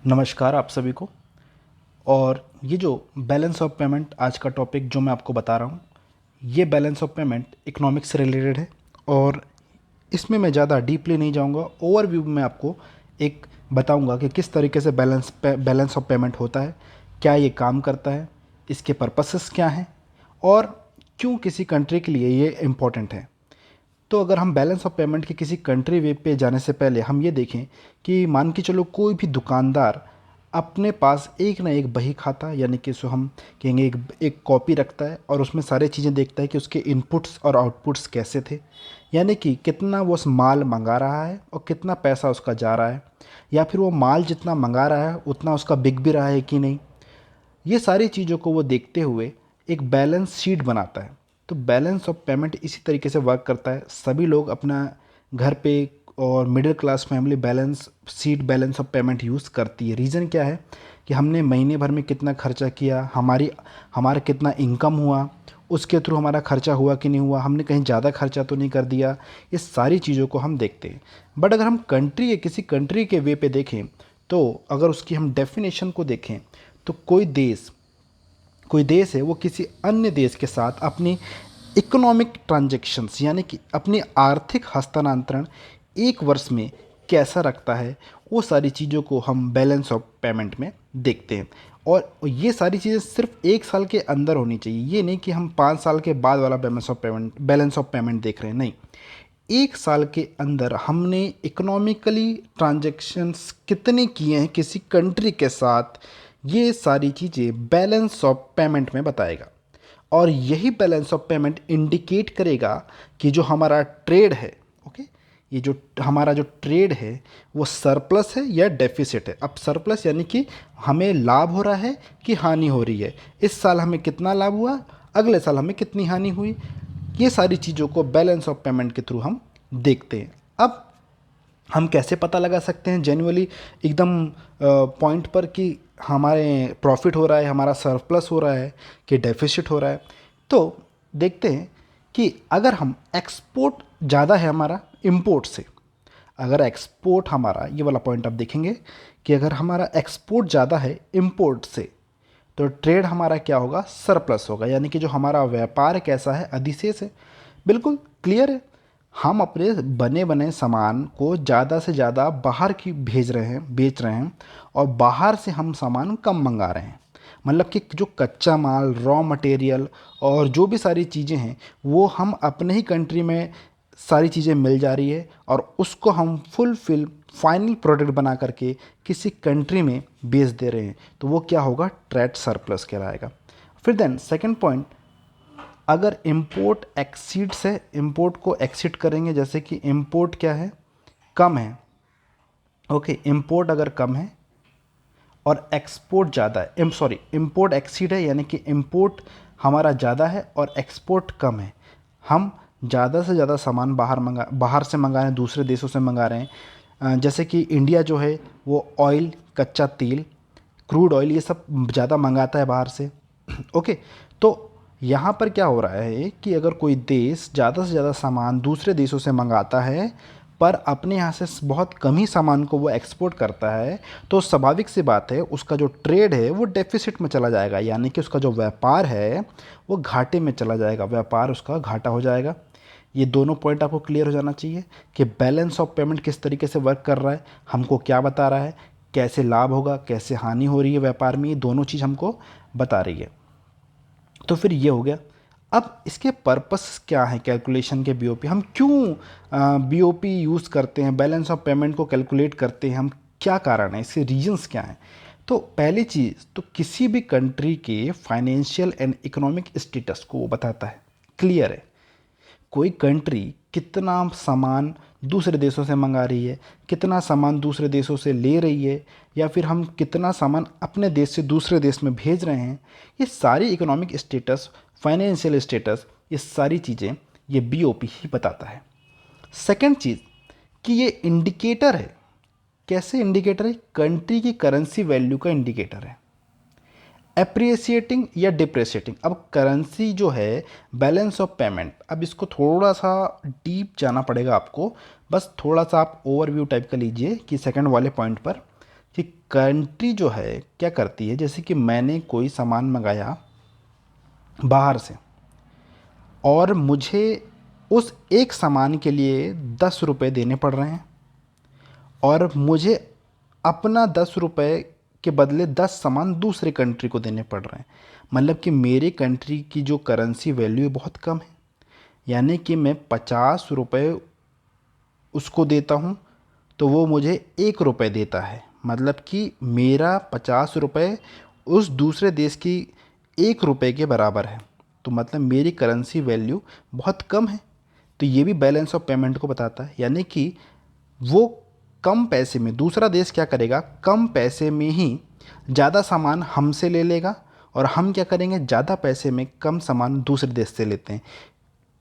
नमस्कार आप सभी को। और ये जो बैलेंस ऑफ पेमेंट आज का टॉपिक जो मैं आपको बता रहा हूँ, ये बैलेंस ऑफ पेमेंट इकोनॉमिक्स से रिलेटेड है। और इसमें मैं ज़्यादा डीपली नहीं जाऊँगा, ओवरव्यू में आपको एक बताऊँगा कि किस तरीके से बैलेंस ऑफ पेमेंट होता है, क्या ये काम करता है, इसके पर्पसेस क्या हैं और क्यों किसी कंट्री के लिए ये इम्पोर्टेंट है। तो अगर हम बैलेंस ऑफ पेमेंट के किसी कंट्री वेब पे जाने से पहले हम ये देखें कि मान के चलो कोई भी दुकानदार अपने पास एक ना एक बही खाता, यानी कि उसको हम कहेंगे एक एक कॉपी रखता है और उसमें सारी चीज़ें देखता है कि उसके इनपुट्स और आउटपुट्स कैसे थे, यानी कि कितना वो उस माल मंगा रहा है और कितना पैसा उसका जा रहा है, या फिर वो माल जितना मंगा रहा है उतना उसका बिक भी रहा है कि नहीं। ये सारी चीज़ों को वो देखते हुए एक बैलेंस शीट बनाता है। तो बैलेंस ऑफ पेमेंट इसी तरीके से वर्क करता है। सभी लोग अपना घर पे और middle class family balance sheet balance of payment use करती है। रीज़न क्या है कि हमने महीने भर में कितना खर्चा किया, हमारा कितना इनकम हुआ, उसके थ्रू हमारा खर्चा हुआ कि नहीं हुआ, हमने कहीं ज़्यादा खर्चा तो नहीं कर दिया। ये सारी चीज़ों को हम देखते हैं। बट अगर हम कंट्री या किसी कंट्री के वे पे देखें, तो अगर उसकी हम डेफिनेशन को देखें, तो कोई देश है वो किसी अन्य देश के साथ अपनी इकोनॉमिक ट्रांजैक्शंस, यानी कि अपनी आर्थिक हस्तांतरण एक वर्ष में कैसा रखता है, वो सारी चीज़ों को हम बैलेंस ऑफ पेमेंट में देखते हैं। और ये सारी चीज़ें सिर्फ एक साल के अंदर होनी चाहिए, ये नहीं कि हम 5 साल के बाद वाला बैलेंस ऑफ पेमेंट देख रहे हैं, नहीं। एक साल के अंदर हमने इकोनॉमिकली ट्रांजैक्शंस कितने किए हैं किसी कंट्री के साथ, ये सारी चीज़ें बैलेंस ऑफ पेमेंट में बताएगा। और यही बैलेंस ऑफ पेमेंट इंडिकेट करेगा कि जो हमारा ट्रेड है, ओके, ये जो हमारा जो ट्रेड है वो सरप्लस है या डेफिसिट है। अब सरप्लस यानी कि हमें लाभ हो रहा है कि हानि हो रही है, इस साल हमें कितना लाभ हुआ, अगले साल हमें कितनी हानि हुई। ये सारी चीज़ों को बैलेंस ऑफ पेमेंट के थ्रू हम देखते हैं। अब हम कैसे पता लगा सकते हैं जेन्युइनली एकदम पॉइंट पर कि हमारे प्रॉफिट हो रहा है, हमारा सरप्लस हो रहा है कि डेफिसिट हो रहा है। तो देखते हैं कि अगर हम एक्सपोर्ट ज़्यादा है हमारा इंपोर्ट से, अगर एक्सपोर्ट हमारा, ये वाला पॉइंट आप देखेंगे कि अगर हमारा एक्सपोर्ट ज़्यादा है इंपोर्ट से, तो ट्रेड हमारा क्या होगा, सरप्लस होगा, यानी कि जो हमारा व्यापार कैसा है, अधिशेष है। बिल्कुल क्लियर है। हम अपने बने बने सामान को ज़्यादा से ज़्यादा बाहर की भेज रहे हैं, बेच रहे हैं, और बाहर से हम सामान कम मंगा रहे हैं। मतलब कि जो कच्चा माल, रॉ मटेरियल और जो भी सारी चीज़ें हैं वो हम अपने ही कंट्री में सारी चीज़ें मिल जा रही है, और उसको हम फुलफिल फाइनल प्रोडक्ट बना करके किसी कंट्री में बेच दे रहे हैं, तो वो क्या होगा, ट्रेड सरप्लस कहलाएगा। फिर देन सेकंड पॉइंट, अगर इंपोर्ट एक्सीड्स है, इंपोर्ट को एक्सीड करेंगे, जैसे कि इंपोर्ट क्या है, कम है, ओके, इंपोर्ट अगर कम है और एक्सपोर्ट ज़्यादा है, इंपोर्ट एक्सीड है, यानी कि इंपोर्ट हमारा ज़्यादा है और एक्सपोर्ट कम है। हम ज़्यादा से ज़्यादा सामान बाहर से मंगा रहे हैं, दूसरे देशों से मंगा रहे हैं। जैसे कि इंडिया जो है वो ऑयल, कच्चा तेल, क्रूड ऑयल, ये सब ज़्यादा मंगाता है बाहर से। ओके, तो यहाँ पर क्या हो रहा है कि अगर कोई देश ज़्यादा से ज़्यादा सामान दूसरे देशों से मंगाता है पर अपने यहाँ से बहुत कम ही सामान को वो एक्सपोर्ट करता है, तो स्वाभाविक सी बात है उसका जो ट्रेड है वो डेफिसिट में चला जाएगा, यानी कि उसका जो व्यापार है वो घाटे में चला जाएगा, व्यापार उसका घाटा हो जाएगा। ये दोनों पॉइंट आपको क्लियर हो जाना चाहिए कि बैलेंस ऑफ पेमेंट किस तरीके से वर्क कर रहा है, हमको क्या बता रहा है, कैसे लाभ होगा, कैसे हानि हो रही है व्यापार में, ये दोनों चीज़ हमको बता रही है। तो फिर ये हो गया। अब इसके पर्पस क्या है कैलकुलेशन के बीओपी, हम क्यों बीओपी यूज़ करते हैं, बैलेंस ऑफ पेमेंट को कैलकुलेट करते हैं हम, क्या कारण है, इसके रीजंस क्या हैं। तो पहली चीज़ तो किसी भी कंट्री के फाइनेंशियल एंड इकोनॉमिक स्टेटस को वो बताता है, क्लियर है। कोई कंट्री कितना सामान दूसरे देशों से मंगा रही है, कितना सामान दूसरे देशों से ले रही है, या फिर हम कितना सामान अपने देश से दूसरे देश में भेज रहे हैं, ये सारी इकोनॉमिक स्टेटस, फाइनेंशियल स्टेटस, ये सारी चीज़ें ये बीओपी ही बताता है। सेकंड चीज़ कि ये इंडिकेटर है। कैसे इंडिकेटर है, कंट्री की करेंसी वैल्यू का इंडिकेटर है, एप्रिसिएटिंग या डिप्रिसिएटिंग। अब करेंसी जो है बैलेंस ऑफ पेमेंट, अब इसको थोड़ा सा डीप जाना पड़ेगा आपको, बस थोड़ा सा आप ओवरव्यू टाइप का लीजिए कि सेकंड वाले पॉइंट पर कि कंट्री जो है क्या करती है, जैसे कि मैंने कोई सामान मंगाया बाहर से और मुझे उस एक सामान के लिए 10 रुपये देने पड़ रहे हैं और मुझे अपना 10 रुपये के बदले 10 सामान दूसरे कंट्री को देने पड़ रहे हैं। मतलब कि मेरे कंट्री की जो करेंसी वैल्यू है बहुत कम है, यानी कि मैं 50 रुपये उसको देता हूँ तो वो मुझे 1 रुपये देता है। मतलब कि मेरा 50 रुपये उस दूसरे देश की 1 रुपये के बराबर है। तो मतलब मेरी करेंसी वैल्यू बहुत कम है। तो ये भी बैलेंस ऑफ पेमेंट को बताता है, यानी कि वो कम पैसे में, दूसरा देश क्या करेगा, कम पैसे में ही ज़्यादा सामान हमसे ले लेगा और हम क्या करेंगे, ज़्यादा पैसे में कम सामान दूसरे देश से लेते हैं।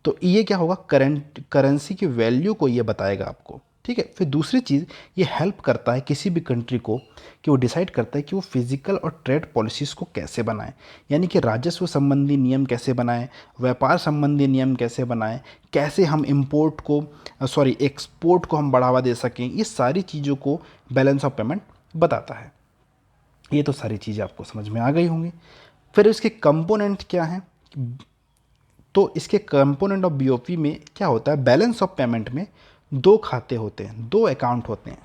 तो ये क्या होगा, करेंसी की वैल्यू को ये बताएगा आपको। ठीक है। फिर दूसरी चीज़, ये हेल्प करता है किसी भी कंट्री को कि वो डिसाइड करता है कि वो फिजिकल और ट्रेड पॉलिसीज़ को कैसे बनाए, यानी कि राजस्व संबंधी नियम कैसे बनाएं, व्यापार संबंधी नियम कैसे बनाएं, कैसे हम इंपोर्ट को एक्सपोर्ट को हम बढ़ावा दे सकें। ये सारी चीज़ों को बैलेंस ऑफ पेमेंट बताता है। ये तो सारी चीज़ें आपको समझ में आ गई होंगी। फिर इसके कंपोनेंट क्या हैं, तो इसके कंपोनेंट ऑफ बीओपी में क्या होता है, बैलेंस ऑफ पेमेंट में दो खाते होते हैं, दो अकाउंट होते हैं।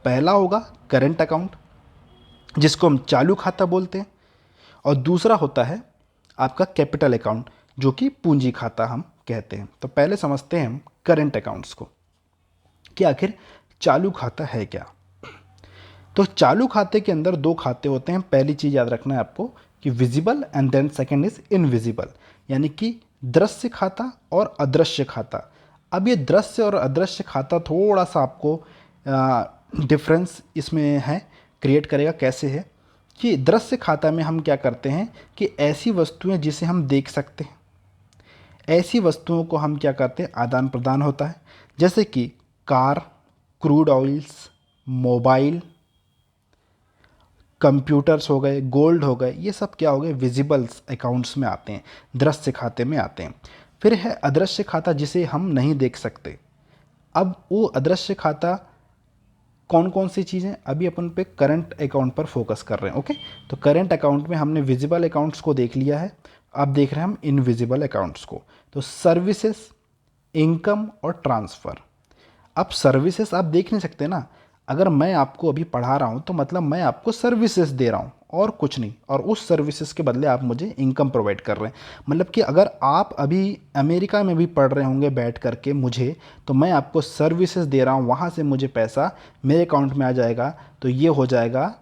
पहला होगा करंट अकाउंट जिसको हम चालू खाता बोलते हैं, और दूसरा होता है आपका कैपिटल अकाउंट जो कि पूंजी खाता हम कहते हैं। तो पहले समझते हैं हम करंट अकाउंट्स को कि आखिर चालू खाता है क्या। तो चालू खाते के अंदर दो खाते होते हैं। पहली चीज़ याद रखना है आपको कि visible and then second is invisible, यानी कि दृश्य खाता और अदृश्य खाता। अब ये दृश्य और अदृश्य खाता थोड़ा सा आपको डिफरेंस इसमें है, क्रिएट करेगा। कैसे है कि दृश्य खाता में हम क्या करते हैं कि ऐसी वस्तुएं जिसे हम देख सकते हैं, ऐसी वस्तुओं को हम क्या करते हैं, आदान प्रदान होता है। जैसे कि car, crude oils, mobile, computers हो गए, गोल्ड हो गए, ये सब क्या हो गए, विजिबल्स अकाउंट्स में आते हैं, दृश्य खाते में आते हैं। फिर है अदृश्य खाता जिसे हम नहीं देख सकते। अब वो अदृश्य खाता कौन कौन सी चीज़ें, अभी अपन पे करंट अकाउंट पर फोकस कर रहे हैं। ओके, तो करंट अकाउंट में हमने विजिबल अकाउंट्स को देख लिया है, अब देख रहे हैं हम इनविजिबल अकाउंट्स को। तो सर्विसेज, इनकम और ट्रांसफ़र। अब सर्विसेज आप देख नहीं सकते ना, अगर मैं आपको अभी पढ़ा रहा हूँ तो मतलब मैं आपको सर्विसेज दे रहा हूँ और कुछ नहीं, और उस सर्विसेज के बदले आप मुझे इनकम प्रोवाइड कर रहे हैं। मतलब कि अगर आप अभी अमेरिका में भी पढ़ रहे होंगे बैठ करके मुझे, तो मैं आपको सर्विसेज दे रहा हूँ, वहाँ से मुझे पैसा मेरे अकाउंट में आ जाएगा। तो ये हो जाएगा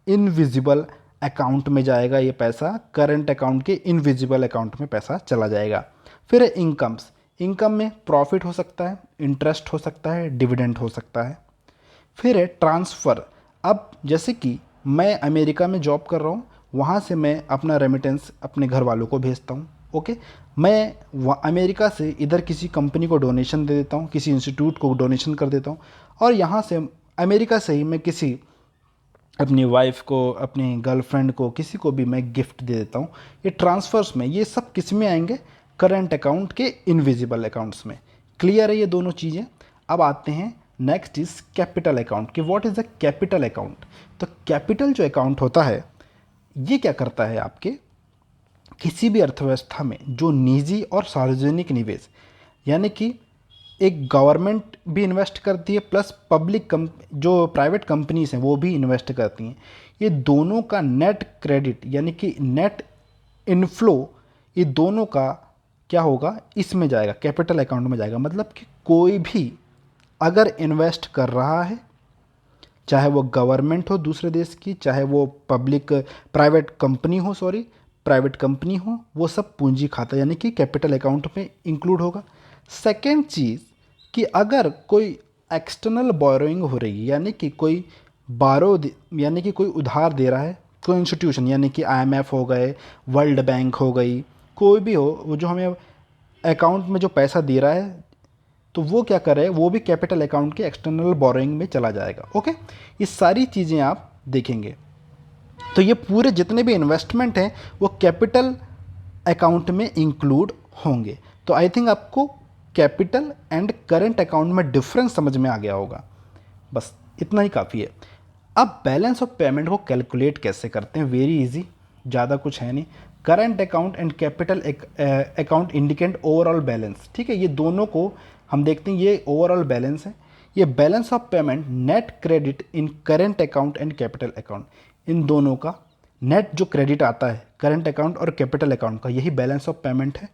इनविजिबल अकाउंट में जाएगा ये पैसा, करंट अकाउंट के इनविजिबल अकाउंट में पैसा चला जाएगा। फिर है इनकम्स। इनकम में प्रॉफिट हो सकता है, इंटरेस्ट हो सकता है, डिविडेंड हो सकता है। फिर है ट्रांसफ़र। अब जैसे कि मैं अमेरिका में जॉब कर रहा हूँ, वहाँ से मैं अपना रेमिटेंस अपने घर वालों को भेजता हूँ। ओके, मैं अमेरिका से इधर किसी कंपनी को डोनेशन दे देता हूँ, किसी इंस्टीट्यूट को डोनेशन कर देता हूँ, और यहाँ से अमेरिका से ही मैं किसी अपनी वाइफ को, अपनी गर्लफ्रेंड को, किसी को भी मैं गिफ्ट दे देता हूँ। ये ट्रांसफ़र्स में, ये सब किस में आएंगे, करंट अकाउंट के इनविजिबल अकाउंट्स में। क्लियर है ये दोनों चीज़ें। अब आते हैं नेक्स्ट इज़ कैपिटल अकाउंट कि what is the capital account. तो कैपिटल जो अकाउंट होता है ये क्या करता है, आपके किसी भी अर्थव्यवस्था में जो निजी और सार्वजनिक निवेश, यानी कि एक गवर्नमेंट भी इन्वेस्ट करती है प्लस पब्लिक जो प्राइवेट कंपनीज हैं वो भी इन्वेस्ट करती हैं, ये दोनों का नेट क्रेडिट यानी कि नेट इनफ्लो, ये दोनों का क्या होगा, इसमें जाएगा, कैपिटल अकाउंट में जाएगा। मतलब कि कोई भी अगर इन्वेस्ट कर रहा है, चाहे वो गवर्नमेंट हो दूसरे देश की, चाहे वो प्राइवेट कंपनी हो, वो सब पूंजी खाता यानी कि कैपिटल अकाउंट में इंक्लूड होगा। सेकेंड चीज़ कि अगर कोई एक्सटर्नल बोरोइंग हो रही है, यानी कि कोई यानी कि कोई उधार दे रहा है, कोई इंस्टीट्यूशन यानी कि आईएमएफ हो गए, वर्ल्ड बैंक हो गई, कोई भी हो, वो जो हमें अकाउंट में जो पैसा दे रहा है, तो वो क्या कर रहे हैं, वो भी कैपिटल अकाउंट के एक्सटर्नल बोरोइंग में चला जाएगा। ओके, ये सारी चीज़ें आप देखेंगे। तो ये पूरे जितने भी इन्वेस्टमेंट हैं वो कैपिटल अकाउंट में इंक्लूड होंगे। तो आई थिंक आपको कैपिटल एंड करंट अकाउंट में डिफरेंस समझ में आ गया होगा। बस इतना ही काफ़ी है। अब बैलेंस ऑफ पेमेंट को कैलकुलेट कैसे करते हैं, वेरी इजी, ज़्यादा कुछ है नहीं। Current account and capital account indicate overall balance, ठीक है। ये दोनों को हम देखते हैं, ये ओवरऑल बैलेंस है। ये balance of payment net credit in current account and capital account, इन दोनों का नेट जो क्रेडिट आता है करंट अकाउंट और कैपिटल अकाउंट का, यही बैलेंस ऑफ पेमेंट है।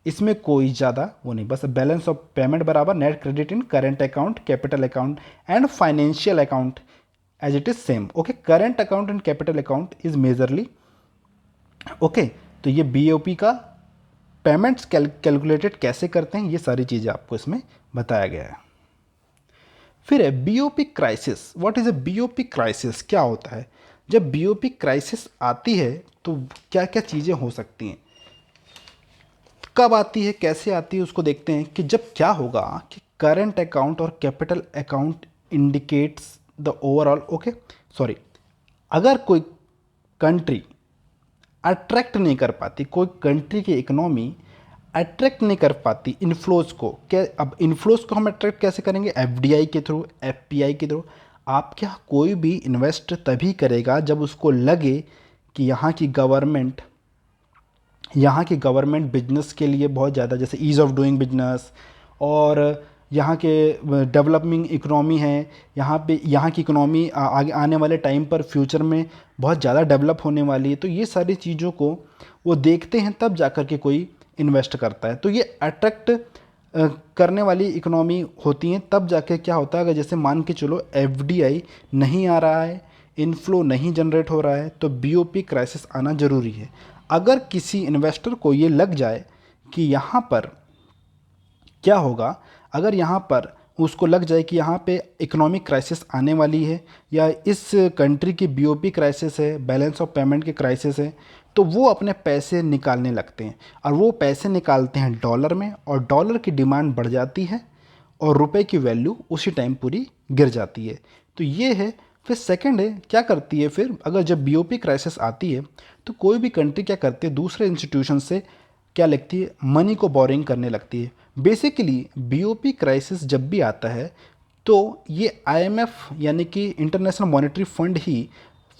इसमें कोई ज़्यादा वो नहीं, बस बैलेंस ऑफ पेमेंट बराबर net credit in current account, capital account and financial account as it is same. Okay, current account and capital account is majorly okay. तो ये बीओपी का पेमेंट्स कैलकुलेटेड कैसे करते हैं, ये सारी चीज़ें आपको इसमें बताया गया है। फिर है BOP crisis. What is a BOP crisis, क्या होता है? जब बीओपी क्राइसिस आती है तो क्या क्या चीज़ें हो सकती हैं, कब आती है, कैसे आती है, उसको देखते हैं। कि जब क्या होगा कि करंट अकाउंट और capital account indicates the overall, okay sorry, अगर कोई कंट्री अट्रैक्ट नहीं कर पाती, कोई कंट्री की इकोनॉमी अट्रैक्ट नहीं कर पाती इन्फ्लोज को, क्या अब इन्फ्लोज को हम अट्रैक्ट कैसे करेंगे? एफडीआई के थ्रू, एफपीआई के थ्रू। आप क्या, कोई भी इन्वेस्ट तभी करेगा जब उसको लगे कि यहाँ की गवर्नमेंट बिजनेस के लिए बहुत ज़्यादा, जैसे ईज़ ऑफ डूइंग बिजनेस, और यहाँ के डेवलपिंग इकोनॉमी है, यहाँ की इकोनॉमी आगे आने वाले टाइम पर फ्यूचर में बहुत ज़्यादा डेवलप होने वाली है। तो ये सारी चीज़ों को वो देखते हैं, तब जाकर के कोई इन्वेस्ट करता है। तो ये अट्रैक्ट करने वाली इकोनॉमी होती हैं, तब जाके क्या होता है, अगर जैसे मान के चलो एफडीआई नहीं आ रहा है, इनफ्लो नहीं जनरेट हो रहा है, तो बीओपी क्राइसिस आना ज़रूरी है। अगर किसी इन्वेस्टर को ये लग जाए कि यहाँ पर क्या होगा, अगर यहाँ पर उसको लग जाए कि यहाँ पे इकोनॉमिक क्राइसिस आने वाली है, या इस कंट्री की बीओपी क्राइसिस है, बैलेंस ऑफ पेमेंट की क्राइसिस है, तो वो अपने पैसे निकालने लगते हैं। और वो पैसे निकालते हैं डॉलर में, और डॉलर की डिमांड बढ़ जाती है, और रुपए की वैल्यू उसी टाइम पूरी गिर जाती है। तो ये है। फिर सेकंड है, क्या करती है फिर, अगर जब बीओपी क्राइसिस आती है तो कोई भी कंट्री क्या करती है, दूसरे इंस्टीट्यूशन से क्या लगती है, मनी को बोरिंग करने लगती है। बेसिकली बीओपी क्राइसिस जब भी आता है तो ये आईएमएफ यानी कि इंटरनेशनल मॉनेटरी फंड ही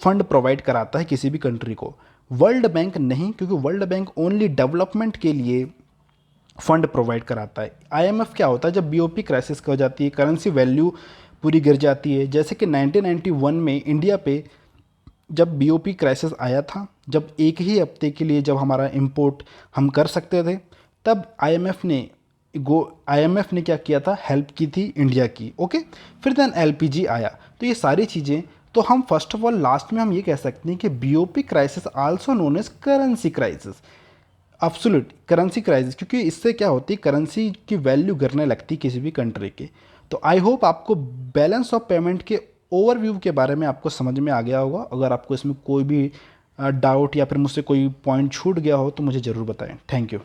फंड प्रोवाइड कराता है किसी भी कंट्री को, वर्ल्ड बैंक नहीं, क्योंकि वर्ल्ड बैंक ओनली डेवलपमेंट के लिए फंड प्रोवाइड कराता है। आईएमएफ क्या होता है, जब बीओपी क्राइसिस हो जाती है, करेंसी वैल्यू पूरी गिर जाती है, जैसे कि 1991 में इंडिया पे जब बीओपी क्राइसिस आया था, जब एक ही हफ्ते के लिए जब हमारा इंपोर्ट हम कर सकते थे, तब आईएमएफ ने क्या किया था, हेल्प की थी इंडिया की। ओके, फिर देन एलपीजी आया। तो ये सारी चीज़ें, तो हम फर्स्ट ऑफ ऑल लास्ट में हम ये कह सकते हैं कि BOP crisis also known as currency crisis, absolute currency crisis, क्योंकि इससे क्या होती है, करेंसी की वैल्यू गिरने लगती है किसी भी कंट्री के। तो आई होप आपको बैलेंस ऑफ पेमेंट के ओवरव्यू के बारे में आपको समझ में आ गया होगा। अगर आपको इसमें कोई भी डाउट या फिर मुझसे कोई पॉइंट छूट गया हो तो मुझे ज़रूर बताएं। Thank you.